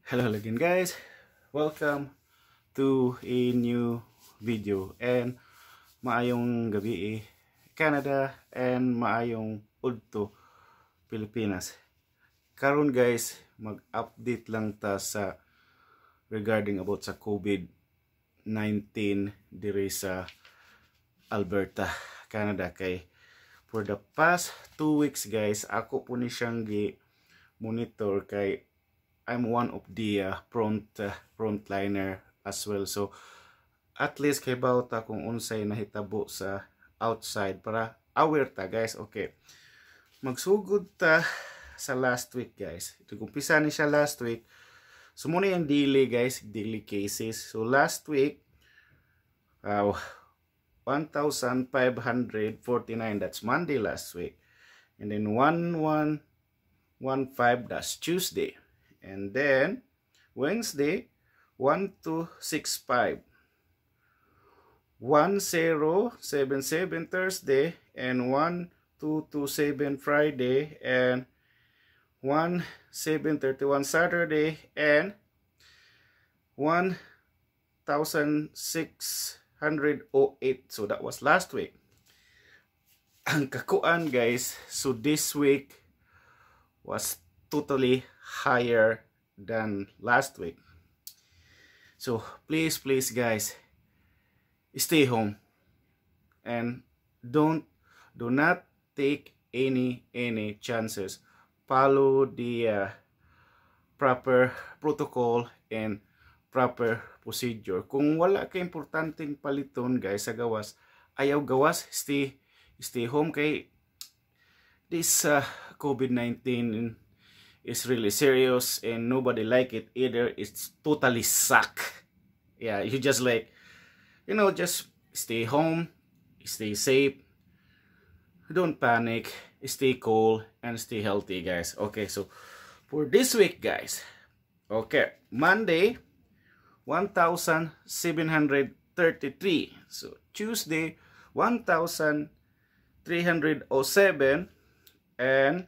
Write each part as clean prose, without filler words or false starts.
Hello again guys, welcome to a new video and maayong gabi Canada and maayong udto Pilipinas. Karon guys, mag-update lang ta sa regarding about sa COVID-19 diri sa Alberta, Canada. Kay for the past 2 weeks guys, ako po ni siyang gi-monitor kay I'm one of the frontliner as well. So at least kay bawta kung unsay nahitabo sa outside para aware ta guys. Okay, magsugod ta sa last week guys. Ito umpisa ni siya last week. So muna yung daily guys, daily cases. So last week 1,549, that's Monday last week, and then 1115, that's Tuesday. And then Wednesday 1265, 1077 Thursday, and 1227 Friday, and 1731 Saturday, and 1608. So that was last week. Ang kakuan guys, so this week was totally higher than last week. So please guys, stay home and do not take any chances. Follow the proper protocol and proper procedure. Kung wala ka importanteng paliton guys sa gawas, ayaw gawas, stay home. Kay this COVID-19 is really serious and nobody like it either. It's totally suck. Yeah, you just like, just stay home, stay safe, don't panic, stay cool, and stay healthy guys. Okay, so for this week guys, okay, Monday 1733, so Tuesday 1307, and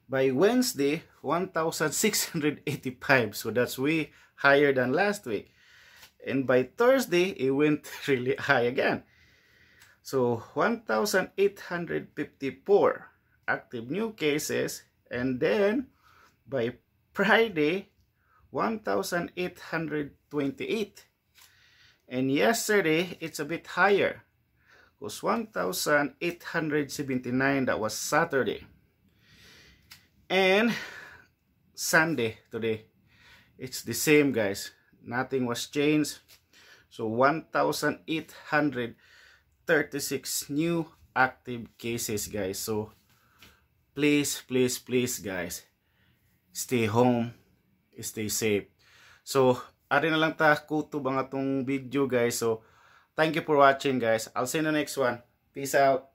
by Wednesday 1685. So that's way higher than last week. And by Thursday it went really high again. So 1854 active new cases, and then by Friday 1828. And yesterday it's a bit higher, was 1879, that was Saturday. And Sunday today, it's the same guys, nothing was changed. So 1836 new active cases guys. So please guys, stay home, stay safe. So ari na lang ta kutob ang atong video guys. So thank you for watching guys. I'll see you in the next one. Peace out.